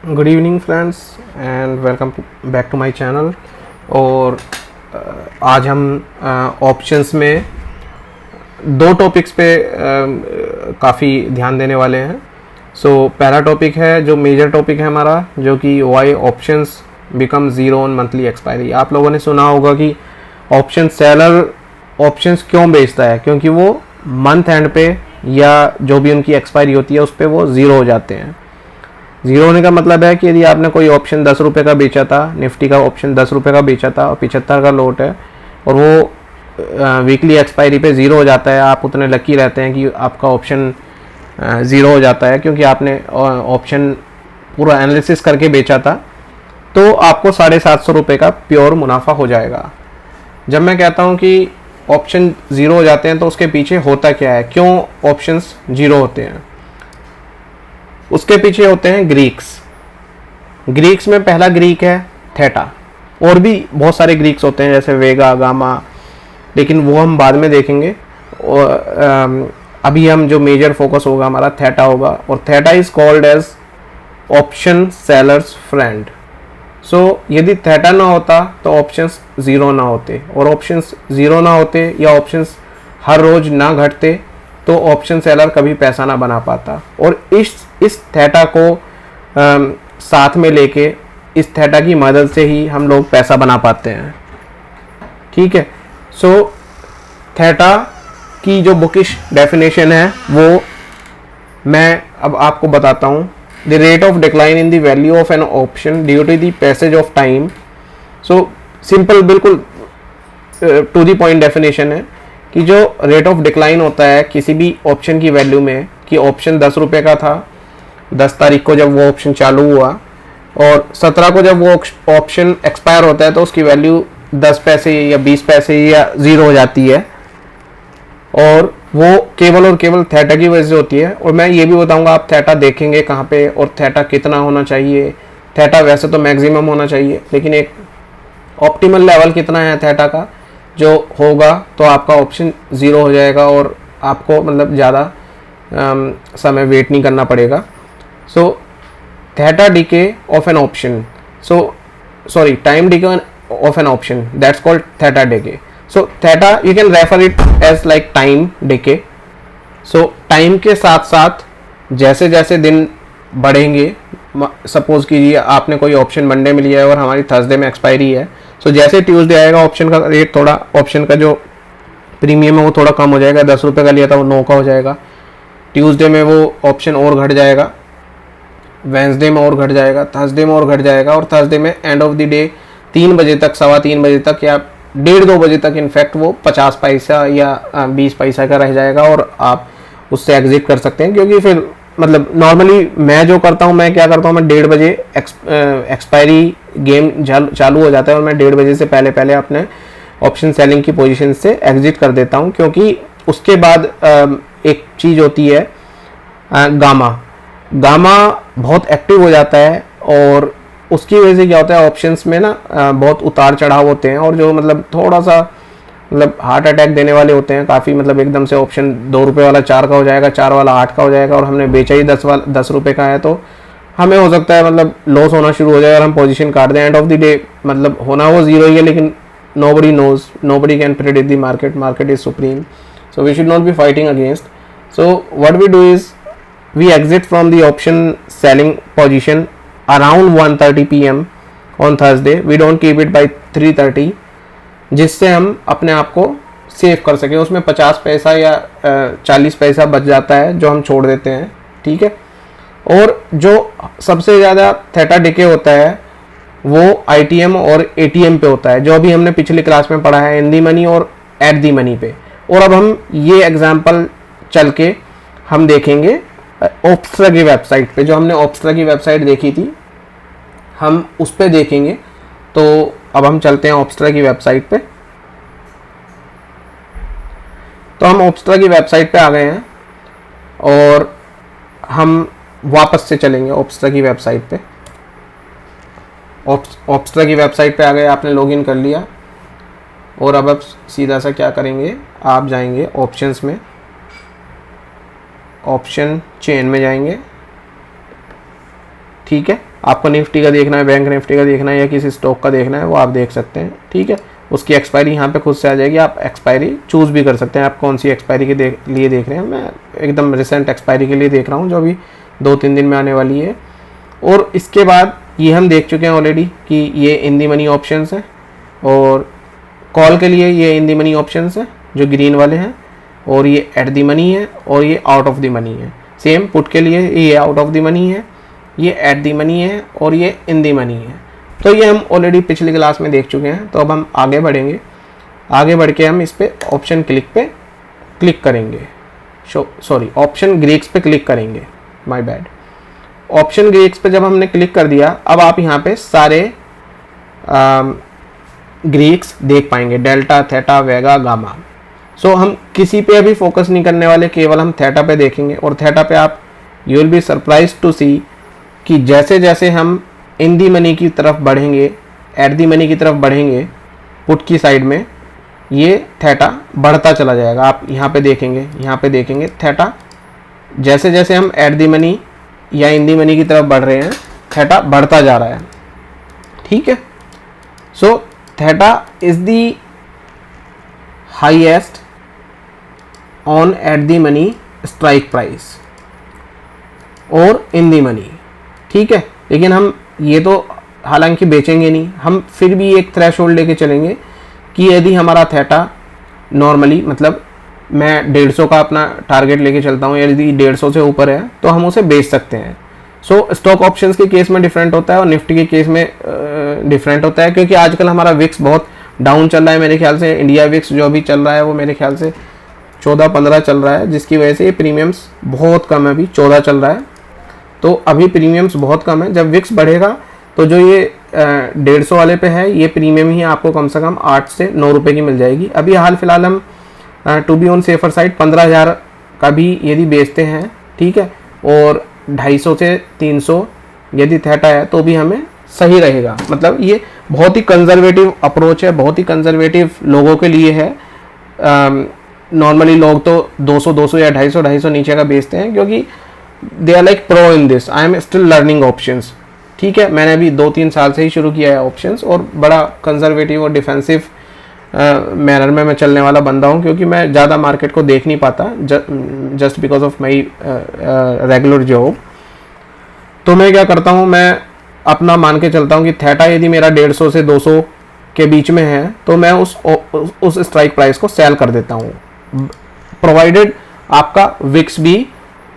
Good evening friends and welcome back to my channel. और आज हम ऑप्शंस में दो टॉपिक्स पे काफ़ी ध्यान देने वाले हैं। पहला टॉपिक है जो मेजर टॉपिक है हमारा, जो कि why options become zero on monthly expiry. आप लोगों ने सुना होगा कि ऑप्शन सेलर ऑप्शंस क्यों बेचता है, क्योंकि वो मंथ एंड पे या जो भी उनकी एक्सपायरी होती है उस पर वो ज़ीरो हो जाते हैं। ज़ीरो होने का मतलब है कि यदि आपने कोई ऑप्शन 10 रुपये का बेचा था, निफ्टी का ऑप्शन 10 रुपये का बेचा था और 75 का लोट है और वो वीकली एक्सपायरी पे ज़ीरो हो जाता है, आप उतने लकी रहते हैं कि आपका ऑप्शन ज़ीरो हो जाता है क्योंकि आपने ऑप्शन पूरा एनालिसिस करके बेचा था, तो आपको 750 रुपये का प्योर मुनाफा हो जाएगा। जब मैं कहता हूँ कि ऑप्शन ज़ीरो हो जाते हैं तो उसके पीछे होता क्या है, क्यों ऑप्शंस ज़ीरो होते हैं? उसके पीछे होते हैं ग्रीक्स में पहला ग्रीक है थेटा, और भी बहुत सारे ग्रीक्स होते हैं जैसे वेगा, गामा, लेकिन वो हम बाद में देखेंगे। और अभी हम जो मेजर फोकस होगा हमारा थेटा होगा, और theta is called as option sellers friend. यदि थेटा ना होता तो ऑप्शंस ज़ीरो ना होते, और ऑप्शंस ज़ीरो ना होते या ऑप्शंस हर रोज ना घटते तो ऑप्शन सेलर कभी पैसा ना बना पाता। और इस थेटा को साथ में लेके, इस थेटा की मदद से ही हम लोग पैसा बना पाते हैं। ठीक है, थेटा की जो बुकिश डेफिनेशन है वो मैं अब आपको बताता हूँ। The rate of decline in the value of an option due to the passage of time. Simple, बिल्कुल टू द पॉइंट डेफिनेशन है कि जो रेट ऑफ डिक्लाइन होता है किसी भी ऑप्शन की वैल्यू में, कि ऑप्शन 10 रुपये का था 10 तारीख को जब वो ऑप्शन चालू हुआ, और 17 को जब वो ऑप्शन एक्सपायर होता है तो उसकी वैल्यू 10 पैसे या 20 पैसे या ज़ीरो हो जाती है, और वो केवल और केवल थेटा की वजह से होती है। और मैं ये भी बताऊंगा आप थेटा देखेंगे कहाँ पे और थेटा कितना होना चाहिए। थेटा वैसे तो मैक्सिमम होना चाहिए, लेकिन एक ऑप्टिमल लेवल कितना है थेटा का, जो होगा तो आपका ऑप्शन ज़ीरो हो जाएगा और आपको मतलब ज़्यादा समय वेट नहीं करना पड़ेगा। Theta decay of an option, time decay of an option, that's called theta decay. Theta you can refer it as like time decay. Time के साथ साथ जैसे जैसे दिन बढ़ेंगे, सपोज कीजिए आपने कोई ऑप्शन मंडे में लिया है और हमारी थर्सडे में एक्सपायरी है, जैसे ट्यूसडे आएगा ऑप्शन का रेट थोड़ा, ऑप्शन का जो प्रीमियम है वो थोड़ा कम हो जाएगा। 10 रुपये का लिया था वो 9 का हो जाएगा। ट्यूसडे में वो ऑप्शन और घट जाएगा, वेंसडे में और घट जाएगा, थर्सडे में और घट जाएगा, और थर्सडे में एंड ऑफ द डे 3 बजे तक, 3:15 बजे तक या 1:30-2 बजे तक इनफैक्ट वो 50 पैसा या 20 पैसा का रह जाएगा और आप उससे एग्जिट कर सकते हैं। क्योंकि फिर मतलब नॉर्मली मैं जो करता हूँ, मैं क्या करता हूँ, मैं 1:30 बजे एक्सपायरी गेम चालू हो जाता है और मैं 1:30 बजे से पहले पहले अपने ऑप्शन सेलिंग की पोजीशन से एग्जिट कर देता हूँ। क्योंकि उसके बाद एक चीज़ होती है गामा बहुत एक्टिव हो जाता है, और उसकी वजह से क्या होता है, ऑप्शंस में ना बहुत उतार चढ़ाव होते हैं, और जो मतलब थोड़ा सा मतलब हार्ट अटैक देने वाले होते हैं काफ़ी। मतलब एकदम से ऑप्शन 2 रुपये वाला 4 का हो जाएगा, 4 वाला 8 का हो जाएगा, और हमने बेचा ही 10 रुपये का है, तो हमें हो सकता है मतलब लॉस होना शुरू हो जाए और हम पोजीशन काट दें। एंड ऑफ द डे मतलब होना वो ज़ीरो ही है, लेकिन nobody knows, nobody can predict the market is supreme, so we should not be fighting against. So what we do is we exit from the option selling position around 1:30 p.m. on Thursday. We don't keep it by 3:30, जिससे हम अपने आप को save कर सकें। उसमें 50 पैसा या 40 पैसा बच जाता है जो हम छोड़ देते हैं। ठीक है, और जो सबसे ज़्यादा थेटा डिके होता है वो ITM और ATM पे होता है, जो अभी हमने पिछली क्लास में पढ़ा है, इन दी मनी और एट दी मनी पे। और अब हम ये एग्जांपल चल के हम देखेंगे ऑप्स्ट्रा की वेबसाइट पे। जो हमने ऑप्स्ट्रा की वेबसाइट देखी थी हम उस पे देखेंगे। तो अब हम चलते हैं ऑप्स्ट्रा की वेबसाइट पे। तो हम ऑप्स्ट्रा की वेबसाइट पे आ गए हैं और हम वापस से चलेंगे ऑप्स्ट्रा की वेबसाइट पे। ऑप्स्ट्रा की वेबसाइट पे आ गए, आपने लॉगिन कर लिया, और अब आप सीधा सा क्या करेंगे, आप जाएंगे ऑप्शंस में, ऑप्शन चेन में जाएंगे। ठीक है, आपको निफ्टी का देखना है, बैंक निफ्टी का देखना है या किसी स्टॉक का देखना है, वो आप देख सकते हैं। ठीक है, उसकी एक्सपायरी यहाँ पे खुद से आ जाएगी, आप एक्सपायरी चूज़ भी कर सकते हैं, आप कौन सी एक्सपायरी के लिए देख रहे हैं। मैं एकदम रिसेंट एक्सपायरी के लिए देख रहा हूँ जो अभी 2-3 दिन में आने वाली है। और इसके बाद ये हम देख चुके हैं ऑलरेडी कि ये इन दी मनी ऑप्शंस हैं, और कॉल के लिए ये इन दी मनी ऑप्शंस हैं जो ग्रीन वाले हैं, और ये एट दी मनी है, और ये आउट ऑफ दी मनी है। सेम पुट के लिए ये आउट ऑफ दी मनी है, ये एट दी मनी है, और ये इन दी मनी है। तो ये हम ऑलरेडी पिछली क्लास में देख चुके हैं। तो अब हम आगे बढ़ेंगे, आगे बढ़ के हम इस पे ऑप्शन क्लिक करेंगे, सॉरी ऑप्शन ग्रीक्स पे क्लिक करेंगे, माय बैड। ऑप्शन ग्रीक्स पे जब हमने क्लिक कर दिया, अब आप यहाँ पे सारे ग्रीक्स देख पाएंगे, डेल्टा, थीटा, वेगा, गामा। सो हम किसी पे अभी फोकस नहीं करने वाले, केवल हम थीटा पे देखेंगे। और थीटा पे आप you will be surprise to see कि जैसे जैसे हम इन दी मनी की तरफ बढ़ेंगे, एट दी मनी की तरफ बढ़ेंगे, पुट की साइड में ये थीटा बढ़ता चला जाएगा। आप यहाँ पे देखेंगे थीटा, जैसे जैसे हम एट दी मनी या इन दी मनी की तरफ बढ़ रहे हैं, थीटा बढ़ता जा रहा है। ठीक है, so theta is the highest on at the money strike price और इन दी मनी। ठीक है, लेकिन हम ये तो हालांकि बेचेंगे नहीं, हम फिर भी एक थ्रेशोल्ड लेके चलेंगे कि यदि हमारा थीटा नॉर्मली, मतलब मैं 150 का अपना टारगेट लेके चलता हूँ, यदि 150 से ऊपर है तो हम उसे बेच सकते हैं। सो स्टॉक ऑप्शंस के केस में डिफरेंट होता है और निफ्टी के केस में डिफरेंट होता है, क्योंकि आजकल हमारा विक्स बहुत डाउन चल रहा है। मेरे ख्याल से इंडिया विक्स जो अभी चल रहा है वो मेरे ख्याल से 14-15 चल रहा है, जिसकी वजह से ये प्रीमियम्स बहुत कम है, अभी 14 चल रहा है। तो अभी प्रीमियम्स बहुत कम है। जब विक्स बढ़ेगा तो जो ये 150 वाले पे है, ये प्रीमियम ही आपको कम से कम 8 से 9 रुपये की मिल जाएगी। अभी हाल फिलहाल हम to be on safer side 15,000 का भी यदि बेचते हैं, ठीक है, और 250 से 300 यदि थीटा है तो भी हमें सही रहेगा। मतलब ये बहुत ही कंजर्वेटिव अप्रोच है, बहुत ही कंजर्वेटिव लोगों के लिए है। नॉर्मली लोग तो 200 या 250 नीचे का बेचते हैं, क्योंकि they are like pro in this. I am still learning options. ठीक है, मैंने अभी 2-3 साल से ही शुरू किया है ऑप्शंस, और बड़ा कंजर्वेटिव और डिफेंसिव मैनर में मैं चलने वाला बंदा हूँ, क्योंकि मैं ज़्यादा मार्केट को देख नहीं पाता just because of my regular job. तो मैं क्या करता हूँ, मैं अपना मान के चलता हूँ कि थीटा यदि मेरा 150 से 200 के बीच में है तो मैं उस स्ट्राइक प्राइस को सेल कर देता हूँ, प्रोवाइडेड आपका विक्स भी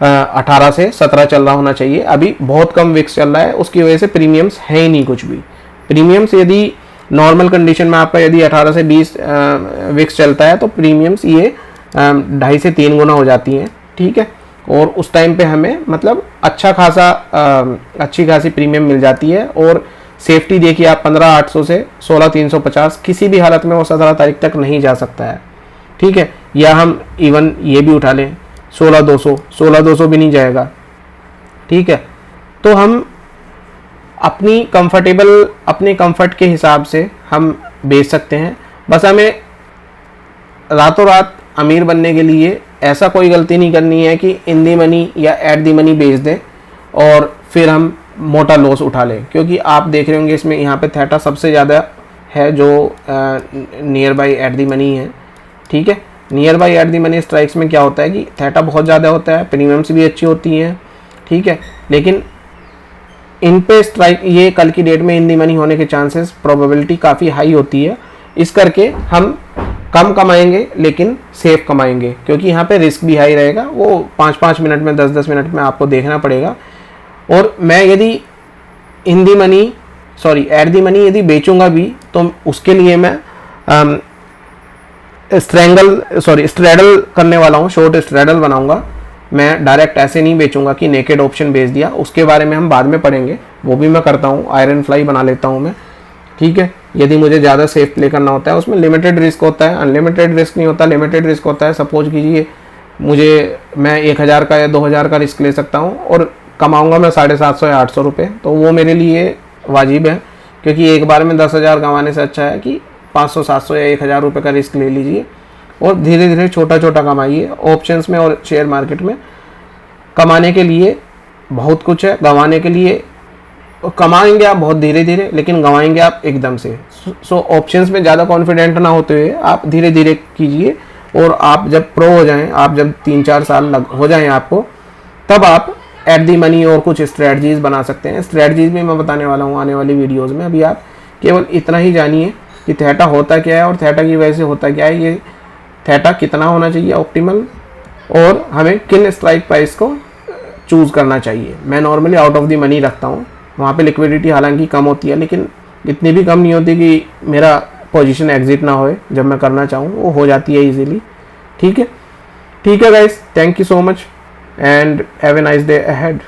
18 से 17 चल रहा होना चाहिए। अभी बहुत कम विक्स चल रहा है, उसकी वजह से प्रीमियम्स है ही नहीं कुछ भी। प्रीमियम्स यदि नॉर्मल कंडीशन में आपका यदि 18 से 20 विक्स चलता है तो प्रीमियम्स ये 2.5 से 3 गुना हो जाती हैं। ठीक है, और उस टाइम पे हमें मतलब अच्छी खासी प्रीमियम मिल जाती है। और सेफ्टी देखिए आप 15,800 से 16,350 किसी भी हालत में वो 17 तारीख तक नहीं जा सकता है। ठीक है, या हम इवन ये भी उठा लें 16,200 भी नहीं जाएगा। ठीक है, तो हम अपने कंफर्ट के हिसाब से हम बेच सकते हैं। बस हमें रातों रात अमीर बनने के लिए ऐसा कोई गलती नहीं करनी है कि इन दी मनी या एट दी मनी बेच दें और फिर हम मोटा लॉस उठा लें, क्योंकि आप देख रहे होंगे इसमें यहाँ पे थीटा सबसे ज़्यादा है जो near by at the money है। ठीक है, near by at the money strikes में क्या होता है कि थीटा बहुत ज़्यादा होता है, प्रीमियम्स भी अच्छी होती हैं। ठीक है, लेकिन इन पे स्ट्राइक ये कल की डेट में इन दी मनी होने के चांसेस प्रोबेबिलिटी काफ़ी हाई होती है। इस करके हम कम कमाएंगे लेकिन सेफ कमाएंगे, क्योंकि यहाँ पे रिस्क भी हाई रहेगा। वो 5-5 मिनट में 10-10 मिनट में आपको देखना पड़ेगा। और मैं यदि एट दी मनी यदि बेचूंगा भी तो उसके लिए मैं स्ट्रेडल करने वाला हूँ, शॉर्ट स्ट्रेडल बनाऊंगा। मैं डायरेक्ट ऐसे नहीं बेचूंगा कि नेकेड ऑप्शन बेच दिया, उसके बारे में हम बाद में पढ़ेंगे, वो भी मैं करता हूँ। आयरन फ्लाई बना लेता हूँ मैं। ठीक है, यदि मुझे ज़्यादा सेफ प्ले करना होता है, उसमें लिमिटेड रिस्क होता है, अनलिमिटेड रिस्क नहीं होता, लिमिटेड रिस्क होता है। सपोज कीजिए मैं 1,000 का या 2,000 का रिस्क ले सकता हूँ और कमाऊँगा मैं 750 या 800 रुपये, तो वो मेरे लिए वाजिब है, क्योंकि एक बार में 10,000 कमाने से अच्छा है कि 500, 700 या 1,000 रुपये का रिस्क ले लीजिए और धीरे धीरे छोटा छोटा कमाइए। ऑप्शंस में और शेयर मार्केट में कमाने के लिए बहुत कुछ है, गंवाने के लिए कमाएंगे आप बहुत धीरे धीरे, लेकिन गंवाएंगे आप एकदम से। सो ऑप्शंस में ज़्यादा कॉन्फिडेंट ना होते हुए आप धीरे धीरे कीजिए, और आप जब प्रो हो जाएं, आप जब 3-4 साल हो जाएं आपको, तब आप एट दी मनी और कुछ स्ट्रेटजीज बना सकते हैं। स्ट्रेटजीज भी मैं बताने वाला हूँ आने वाली वीडियोस में। अभी आप केवल इतना ही जानिए कि थीटा होता क्या है और थीटा की वजह से होता क्या है, ये थीटा कितना होना चाहिए ऑप्टिमल, और हमें किन स्ट्राइक प्राइस को चूज़ करना चाहिए। मैं normally out of the money रखता हूँ, वहाँ पे लिक्विडिटी हालांकि कम होती है, लेकिन इतनी भी कम नहीं होती कि मेरा पोजीशन एग्जिट ना होए, जब मैं करना चाहूँ वो हो जाती है इजीली। ठीक है guys, thank you so much and have a nice day ahead.